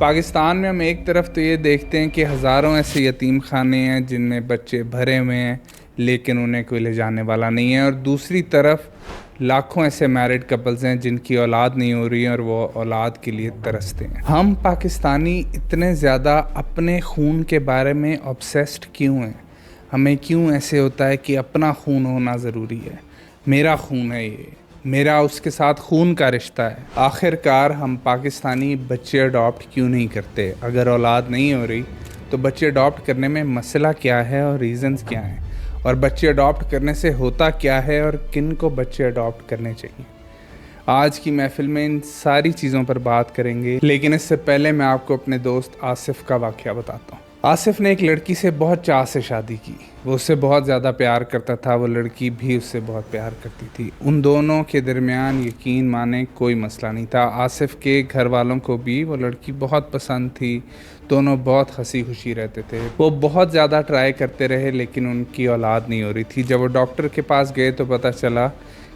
پاکستان میں ہم ایک طرف تو یہ دیکھتے ہیں کہ ہزاروں ایسے یتیم خانے ہیں جن میں بچے بھرے ہوئے ہیں لیکن انہیں کوئی لے جانے والا نہیں ہے، اور دوسری طرف لاکھوں ایسے میرڈ کپلز ہیں جن کی اولاد نہیں ہو رہی ہے اور وہ اولاد کے لیے ترستے ہیں۔ ہم پاکستانی اتنے زیادہ اپنے خون کے بارے میں obsessed کیوں ہیں؟ ہمیں کیوں ایسے ہوتا ہے کہ اپنا خون ہونا ضروری ہے؟ میرا خون ہے، یہ میرا اس کے ساتھ خون کا رشتہ ہے۔ آخر کار ہم پاکستانی بچے اڈاپٹ کیوں نہیں کرتے؟ اگر اولاد نہیں ہو رہی تو بچے اڈاپٹ کرنے میں مسئلہ کیا ہے اور ریزنز کیا ہیں، اور بچے اڈاپٹ کرنے سے ہوتا کیا ہے اور کن کو بچے اڈاپٹ کرنے چاہیے؟ آج کی محفل میں ان ساری چیزوں پر بات کریں گے، لیکن اس سے پہلے میں آپ کو اپنے دوست آصف کا واقعہ بتاتا ہوں۔ آصف نے ایک لڑکی سے بہت چاہ سے شادی کی، وہ اس سے بہت زیادہ پیار کرتا تھا، وہ لڑکی بھی اس سے بہت پیار کرتی تھی۔ ان دونوں کے درمیان یقین مانیں کوئی مسئلہ نہیں تھا۔ آصف کے گھر والوں کو بھی وہ لڑکی بہت پسند تھی، دونوں بہت ہنسی خوشی رہتے تھے۔ وہ بہت زیادہ ٹرائی کرتے رہے لیکن ان کی اولاد نہیں ہو رہی تھی۔ جب وہ ڈاکٹر کے پاس گئے تو پتہ چلا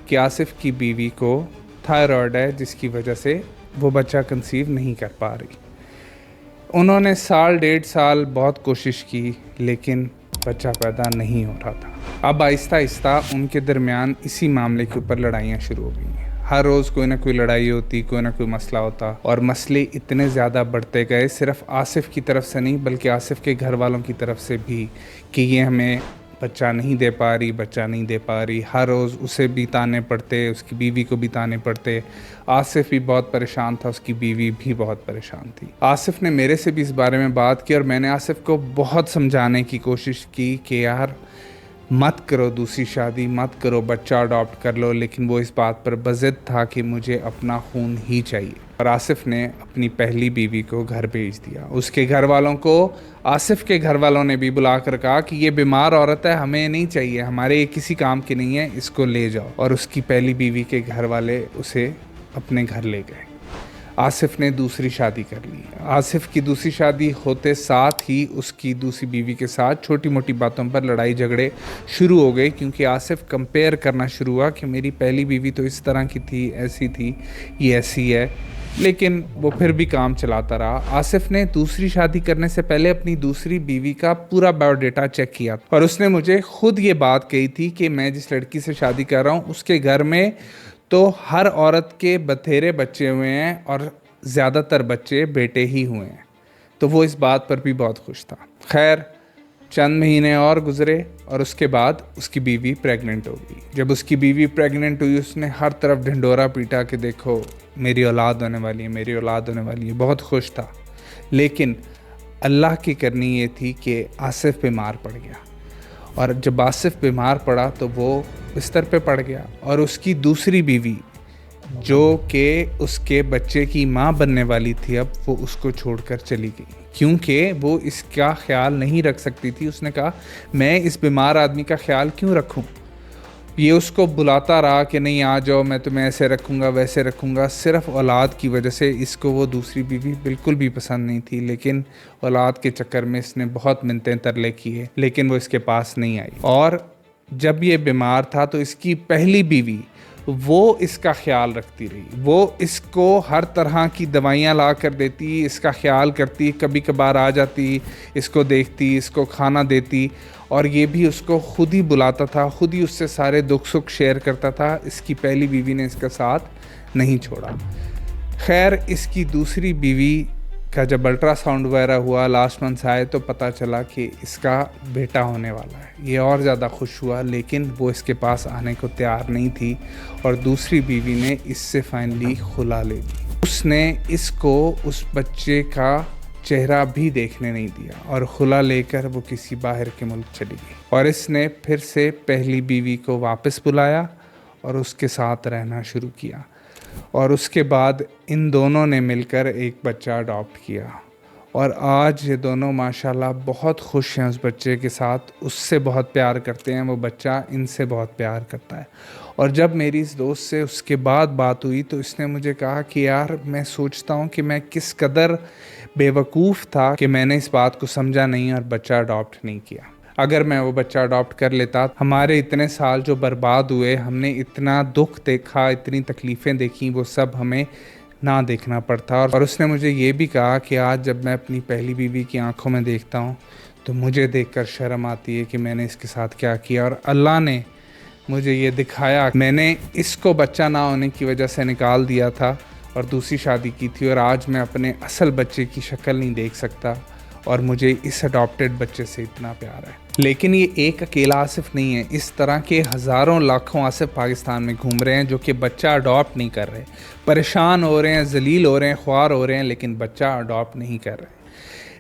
کہ آصف کی بیوی کو تھائرائڈ ہے، جس کی وجہ سے وہ بچہ کنسیو نہیں کر پا رہی۔ انہوں نے سال ڈیڑھ سال بہت کوشش کی لیکن بچہ پیدا نہیں ہو رہا تھا۔ اب آہستہ آہستہ ان کے درمیان اسی معاملے کے اوپر لڑائیاں شروع ہو گئی ہیں۔ ہر روز کوئی نہ کوئی لڑائی ہوتی، کوئی نہ کوئی مسئلہ ہوتا، اور مسئلے اتنے زیادہ بڑھتے گئے، صرف آصف کی طرف سے نہیں بلکہ آصف کے گھر والوں کی طرف سے بھی، کہ یہ ہمیں بچہ نہیں دے پا رہی، بچہ نہیں دے پا رہی۔ ہر روز اسے بھی تانے پڑتے، اس کی بیوی کو بھی تانے پڑتے۔ آصف بھی بہت پریشان تھا، اس کی بیوی بھی بہت پریشان تھی۔ آصف نے میرے سے بھی اس بارے میں بات کی اور میں نے آصف کو بہت سمجھانے کی کوشش کی کہ یار مت کرو دوسری شادی، مت کرو، بچہ اڈاپٹ کر لو، لیکن وہ اس بات پر بضد تھا کہ مجھے اپنا خون ہی چاہیے۔ اور آصف نے اپنی پہلی بیوی کو گھر بھیج دیا۔ اس کے گھر والوں کو آصف کے گھر والوں نے بھی بلا کر کہا کہ یہ بیمار عورت ہے، ہمیں نہیں چاہیے، ہمارے یہ کسی کام کی نہیں ہے، اس کو لے جاؤ۔ اور اس کی پہلی بیوی کے گھر والے اسے اپنے گھر لے گئے۔ آصف نے دوسری شادی کر لی۔ آصف کی دوسری شادی ہوتے ساتھ ہی اس کی دوسری بیوی کے ساتھ چھوٹی موٹی باتوں پر لڑائی جھگڑے شروع ہو گئے، کیونکہ آصف کمپیئر کرنا شروع ہوا کہ میری پہلی بیوی تو اس طرح کی تھی، ایسی تھی، یہ ایسی ہے، لیکن وہ پھر بھی کام چلاتا رہا۔ آصف نے دوسری شادی کرنے سے پہلے اپنی دوسری بیوی کا پورا بایو ڈیٹا چیک کیا، اور اس نے مجھے خود یہ بات کہی تھی کہ میں جس لڑکی سے شادی کر رہا ہوں اس کے گھر میں تو ہر عورت کے بتھیرے بچے ہوئے ہیں اور زیادہ تر بچے بیٹے ہی ہوئے ہیں، تو وہ اس بات پر بھی بہت خوش تھا۔ خیر چند مہینے اور گزرے اور اس کے بعد اس کی بیوی پریگننٹ ہو گئی۔ جب اس کی بیوی پریگننٹ ہوئی اس نے ہر طرف ڈھنڈورا پیٹا کہ دیکھو میری اولاد ہونے والی ہے، میری اولاد ہونے والی ہے، بہت خوش تھا۔ لیکن اللہ کی کرنی یہ تھی کہ آصف بیمار پڑ گیا، اور جب آصف بیمار پڑا تو وہ بستر پہ پڑ گیا، اور اس کی دوسری بیوی جو کہ اس کے بچے کی ماں بننے والی تھی اب وہ اس کو چھوڑ کر چلی گئی، کیونکہ وہ اس کا خیال نہیں رکھ سکتی تھی۔ اس نے کہا میں اس بیمار آدمی کا خیال کیوں رکھوں؟ یہ اس کو بلاتا رہا کہ نہیں آ جاؤ، میں تمہیں ایسے رکھوں گا ویسے رکھوں گا، صرف اولاد کی وجہ سے۔ اس کو وہ دوسری بیوی بالکل بھی پسند نہیں تھی، لیکن اولاد کے چکر میں اس نے بہت منتیں ترلے کیے، لیکن وہ اس کے پاس نہیں آئی۔ اور جب یہ بیمار تھا تو اس کی پہلی بیوی وہ اس کا خیال رکھتی رہی، وہ اس کو ہر طرح کی دوائیاں لا کر دیتی، اس کا خیال کرتی، کبھی کبھار آ جاتی، اس کو دیکھتی، اس کو کھانا دیتی، اور یہ بھی اس کو خود ہی بلاتا تھا، خود ہی اس سے سارے دکھ سکھ شیئر کرتا تھا۔ اس کی پہلی بیوی نے اس کا ساتھ نہیں چھوڑا۔ خیر اس کی دوسری بیوی کا جب الٹرا ساؤنڈ وغیرہ ہوا، لاسٹ منتھ آئے تو پتہ چلا کہ اس کا بیٹا ہونے والا ہے۔ یہ اور زیادہ خوش ہوا، لیکن وہ اس کے پاس آنے کو تیار نہیں تھی، اور دوسری بیوی نے اس سے فائنلی خلا لے لی۔ اس نے اس کو اس بچے کا چہرہ بھی دیکھنے نہیں دیا، اور خلا لے کر وہ کسی باہر کے ملک چلی گئی، اور اس نے پھر سے پہلی بیوی کو واپس بلایا اور اس کے ساتھ رہنا شروع کیا، اور اس کے بعد ان دونوں نے مل کر ایک بچہ اڈاپٹ کیا، اور آج یہ دونوں ماشاءاللہ بہت خوش ہیں اس بچے کے ساتھ، اس سے بہت پیار کرتے ہیں، وہ بچہ ان سے بہت پیار کرتا ہے۔ اور جب میری اس دوست سے اس کے بعد بات ہوئی تو اس نے مجھے کہا کہ یار میں سوچتا ہوں کہ میں کس قدر بے وقوف تھا کہ میں نے اس بات کو سمجھا نہیں اور بچہ اڈاپٹ نہیں کیا۔ اگر میں وہ بچہ اڈاپٹ کر لیتا، ہمارے اتنے سال جو برباد ہوئے، ہم نے اتنا دکھ دیکھا، اتنی تکلیفیں دیکھیں، وہ سب ہمیں نہ دیکھنا پڑتا. اور اس نے مجھے یہ بھی کہا کہ آج جب میں اپنی پہلی بیوی کی آنکھوں میں دیکھتا ہوں تو مجھے دیکھ کر شرم آتی ہے کہ میں نے اس کے ساتھ کیا کیا, اور اللہ نے مجھے یہ دکھایا. میں نے اس کو بچہ نہ ہونے کی وجہ سے نکال دیا تھا اور دوسری شادی کی تھی, اور آج میں اپنے اصل بچے کی شکل نہیں دیکھ سکتا اور مجھے اس اڈاپٹیڈ بچے سے اتنا پیار ہے. لیکن یہ ایک اکیلا آصف نہیں ہے, اس طرح کے ہزاروں لاکھوں آصف پاکستان میں گھوم رہے ہیں جو کہ بچہ اڈاپٹ نہیں کر رہے, پریشان ہو رہے ہیں, ذلیل ہو رہے ہیں, خوار ہو رہے ہیں, لیکن بچہ اڈاپٹ نہیں کر رہے.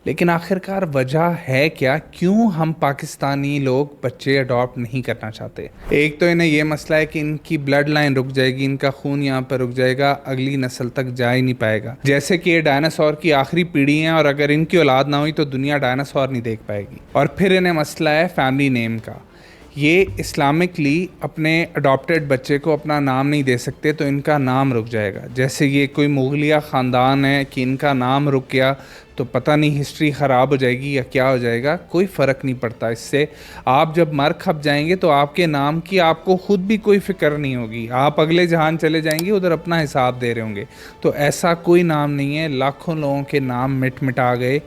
لیکن آخرکار وجہ ہے کیا, کیوں ہم پاکستانی لوگ بچے اڈاپٹ نہیں کرنا چاہتے؟ ایک تو انہیں یہ مسئلہ ہے کہ ان کی بلڈ لائن رک جائے گی, ان کا خون یہاں پر رک جائے گا, اگلی نسل تک جا ہی نہیں پائے گا. جیسے کہ یہ ڈائناسور کی آخری پیڑھی ہیں اور اگر ان کی اولاد نہ ہوئی تو دنیا ڈائناسور نہیں دیکھ پائے گی. اور پھر انہیں مسئلہ ہے فیملی نیم کا. یہ اسلامکلی اپنے اڈاپٹیڈ بچے کو اپنا نام نہیں دے سکتے تو ان کا نام رک جائے گا. جیسے یہ کوئی مغلیہ خاندان ہے کہ ان کا نام رک گیا تو پتہ نہیں ہسٹری خراب ہو جائے گی یا کیا ہو جائے گا, کوئی فرق نہیں پڑتا اس سے. آپ جب مر کھپ جائیں گے تو آپ کے نام کی آپ کو خود بھی کوئی فکر نہیں ہوگی, آپ اگلے جہان چلے جائیں گے, ادھر اپنا حساب دے رہے ہوں گے. تو ایسا کوئی نام نہیں ہے, لاکھوں لوگوں کے نام مٹا گئے,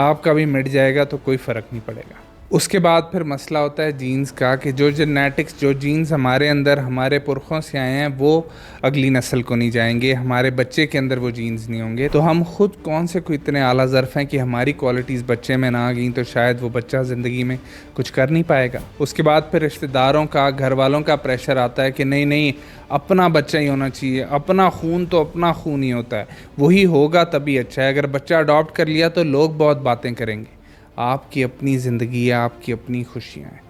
آپ کا بھی مٹ جائے گا تو کوئی فرق نہیں پڑے گا. اس کے بعد پھر مسئلہ ہوتا ہے جینز کا, کہ جو جینیٹکس, جو جینز ہمارے اندر ہمارے پرخوں سے آئے ہیں وہ اگلی نسل کو نہیں جائیں گے, ہمارے بچے کے اندر وہ جینز نہیں ہوں گے. تو ہم خود کون سے کوئی اتنے اعلیٰ ظرف ہیں کہ ہماری کوالٹیز بچے میں نہ آ گئیں تو شاید وہ بچہ زندگی میں کچھ کر نہیں پائے گا. اس کے بعد پھر رشتہ داروں کا, گھر والوں کا پریشر آتا ہے کہ نہیں اپنا بچہ ہی ہونا چاہیے, اپنا خون تو اپنا خون ہی ہوتا ہے, وہی ہوگا تبھی اچھا ہے. اگر بچہ اڈاپٹ کر لیا تو لوگ بہت باتیں کریں گے. آپ کی اپنی زندگی ہے, آپ کی اپنی خوشیاں ہیں.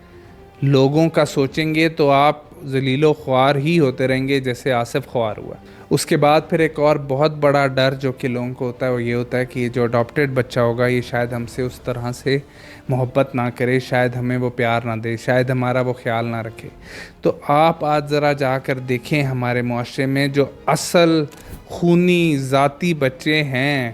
لوگوں کا سوچیں گے تو آپ ذلیل و خوار ہی ہوتے رہیں گے جیسے آصف خوار ہوا. اس کے بعد پھر ایک اور بہت بڑا ڈر جو کہ لوگوں کو ہوتا ہے وہ یہ ہوتا ہے کہ یہ جو اڈاپٹیڈ بچہ ہوگا یہ شاید ہم سے اس طرح سے محبت نہ کرے, شاید ہمیں وہ پیار نہ دے, شاید ہمارا وہ خیال نہ رکھے. تو آپ آج ذرا جا کر دیکھیں ہمارے معاشرے میں جو اصل خونی ذاتی بچے ہیں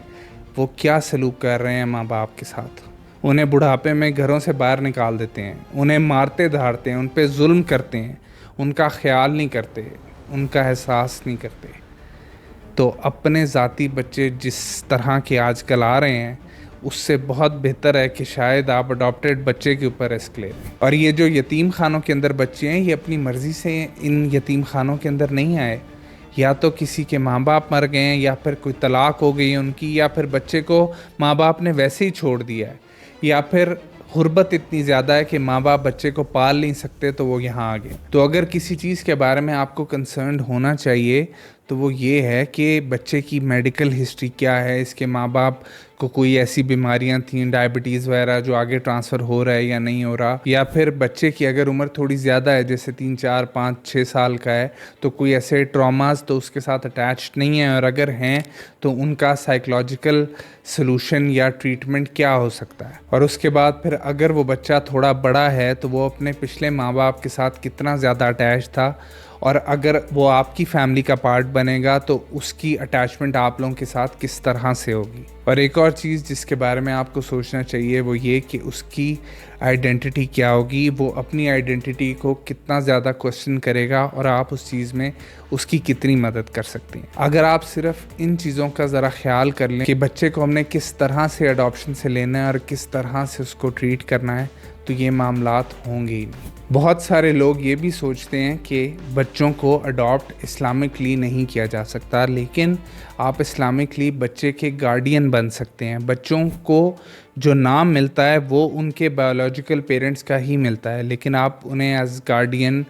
وہ کیا سلوک کر رہے ہیں ماں باپ کے ساتھ. انہیں بڑھاپے میں گھروں سے باہر نکال دیتے ہیں, انہیں مارتے دھاڑتے ہیں, ان پہ ظلم کرتے ہیں, ان کا خیال نہیں کرتے, ان کا احساس نہیں کرتے. تو اپنے ذاتی بچے جس طرح کے آج کل آ رہے ہیں اس سے بہت بہتر ہے کہ شاید آپ اڈاپٹیڈ بچے کے اوپر رسک لے لیں. اور یہ جو یتیم خانوں کے اندر بچے ہیں یہ اپنی مرضی سے ان یتیم خانوں کے اندر نہیں آئے, یا تو کسی کے ماں باپ مر گئے ہیں, یا پھر کوئی طلاق ہو گئی ان کی, یا پھر بچے کو ماں باپ نے ویسے ہی چھوڑ دیا ہے, یا پھر غربت اتنی زیادہ ہے کہ ماں باپ بچے کو پال نہیں سکتے تو وہ یہاں آ گئے. تو اگر کسی چیز کے بارے میں آپ کو کنسرنڈ ہونا چاہیے تو وہ یہ ہے کہ بچے کی میڈیکل ہسٹری کیا ہے, اس کے ماں باپ کو کوئی ایسی بیماریاں تھیں, ڈائبٹیز وغیرہ, جو آگے ٹرانسفر ہو رہا ہے یا نہیں ہو رہا, یا پھر بچے کی اگر عمر تھوڑی زیادہ ہے جیسے 3, 4, 5, 6 سال کا ہے تو کوئی ایسے ٹراماز تو اس کے ساتھ اٹیچڈ نہیں ہیں, اور اگر ہیں تو ان کا سائیکلوجیکل سلوشن یا ٹریٹمنٹ کیا ہو سکتا ہے. اور اس کے بعد پھر اگر وہ بچہ تھوڑا بڑا ہے تو وہ اپنے پچھلے ماں باپ کے ساتھ کتنا زیادہ اٹیچ تھا, اور اگر وہ آپ کی فیملی کا پارٹ بنے گا تو اس کی اٹیچمنٹ آپ لوگوں کے ساتھ کس طرح سے ہوگی. اور ایک اور چیز جس کے بارے میں آپ کو سوچنا چاہیے وہ یہ کہ اس کی آئیڈینٹی کیا ہوگی, وہ اپنی آئیڈینٹی کو کتنا زیادہ کوسچن کرے گا اور آپ اس چیز میں اس کی کتنی مدد کر سکتے ہیں. اگر آپ صرف ان چیزوں کا ذرا خیال کر لیں کہ بچے کو ہم نے کس طرح سے اڈاپشن سے لینا ہے اور کس طرح سے اس کو ٹریٹ کرنا ہے تو یہ معاملات ہوں گے ہی نہیں. بہت سارے لوگ یہ بھی سوچتے ہیں کہ بچوں کو اڈاپٹ اسلامکلی نہیں کیا جا سکتا, لیکن آپ اسلامکلی بچے کے گارڈین بن سکتے ہیں. بچوں کو جو نام ملتا ہے وہ ان کے بایولوجیکل پیرنٹس کا ہی ملتا ہے, لیکن آپ انہیں ایز گارڈین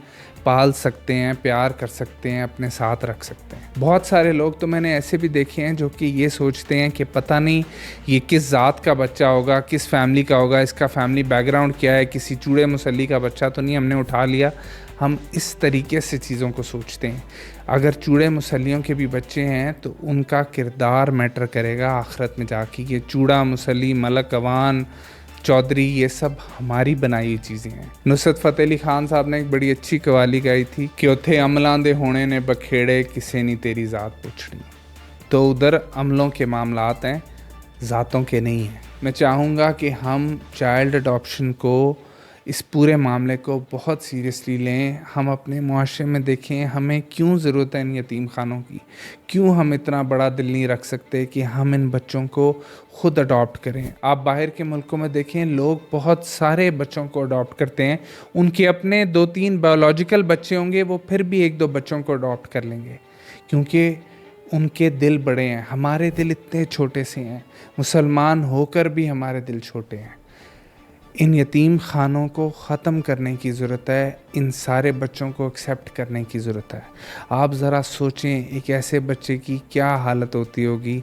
پال سکتے ہیں, پیار کر سکتے ہیں, اپنے ساتھ رکھ سکتے ہیں. بہت سارے لوگ تو میں نے ایسے بھی دیکھے ہیں جو کہ یہ سوچتے ہیں کہ پتہ نہیں یہ کس ذات کا بچہ ہوگا, کس فیملی کا ہوگا, اس کا فیملی بیک گراؤنڈ کیا ہے, کسی چوڑے مسلی کا بچہ تو نہیں ہم نے اٹھا لیا. ہم اس طریقے سے چیزوں کو سوچتے ہیں. اگر چوڑے مسلیوں کے بھی بچے ہیں تو ان کا کردار میٹر کرے گا آخرت میں جا کے. یہ چوڑا مسلی, ملک اوان, چودھری, یہ سب ہماری بنائی چیزیں ہیں. نصرت فتح علی خان صاحب نے ایک بڑی اچھی قوالی گائی تھی کہ اتھے عملاں دے ہونے نے بکھیڑے, کسے نہیں تیری ذات پوچھنی. تو ادھر عملوں کے معاملات ہیں, ذاتوں کے نہیں ہیں. میں چاہوں گا کہ ہم چائلڈ اڈاپشن کو اس پورے معاملے کو بہت سیریسلی لیں. ہم اپنے معاشرے میں دیکھیں ہمیں کیوں ضرورت ہے ان یتیم خانوں کی, کیوں ہم اتنا بڑا دل نہیں رکھ سکتے کہ ہم ان بچوں کو خود اڈاپٹ کریں. آپ باہر کے ملکوں میں دیکھیں لوگ بہت سارے بچوں کو اڈاپٹ کرتے ہیں, ان کے اپنے 2-3 بایولوجیکل بچے ہوں گے, وہ پھر بھی 1-2 بچوں کو اڈاپٹ کر لیں گے کیونکہ ان کے دل بڑے ہیں. ہمارے دل اتنے چھوٹے سے ہیں, مسلمان ہو کر بھی ہمارے دل چھوٹے ہیں. ان یتیم خانوں کو ختم کرنے کی ضرورت ہے, ان سارے بچوں کو ایکسیپٹ کرنے کی ضرورت ہے. آپ ذرا سوچیں ایک ایسے بچے کی کیا حالت ہوتی ہوگی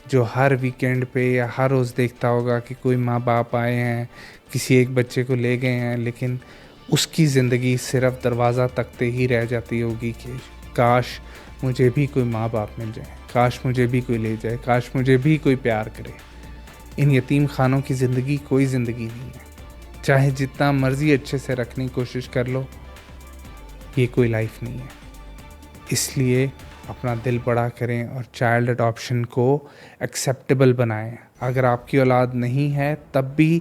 جو ہر ویکینڈ پہ یا ہر روز دیکھتا ہوگا کہ کوئی ماں باپ آئے ہیں, کسی ایک بچے کو لے گئے ہیں, لیکن اس کی زندگی صرف دروازہ تکتے ہی رہ جاتی ہوگی کہ کاش مجھے بھی کوئی ماں باپ مل جائے, کاش مجھے بھی کوئی لے جائے, کاش مجھے بھی کوئی پیار کرے. ان یتیم خانوں کی زندگی کوئی زندگی نہیں ہے, چاہے جتنا مرضی اچھے سے رکھنے کی کوشش کر لو, یہ کوئی لائف نہیں ہے. اس لیے اپنا دل بڑا کریں اور چائلڈ اڈاپشن کو ایکسیپٹیبل بنائیں. اگر آپ کی اولاد نہیں ہے تب بھی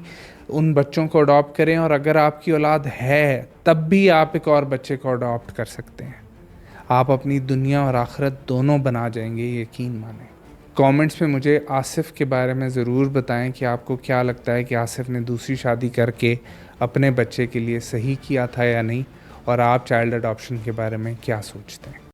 ان بچوں کو اڈاپٹ کریں, اور اگر آپ کی اولاد ہے تب بھی آپ ایک اور بچے کو اڈاپٹ کر سکتے ہیں. آپ اپنی دنیا اور آخرت دونوں بنا جائیں گے, یقین مانیں. کامنٹس میں مجھے آصف کے بارے میں ضرور بتائیں کہ آپ کو کیا لگتا ہے کہ آصف نے دوسری شادی کر کے اپنے بچے کے لیے صحیح کیا تھا یا نہیں, اور آپ چائلڈ اڈاپشن کے بارے میں کیا سوچتے ہیں.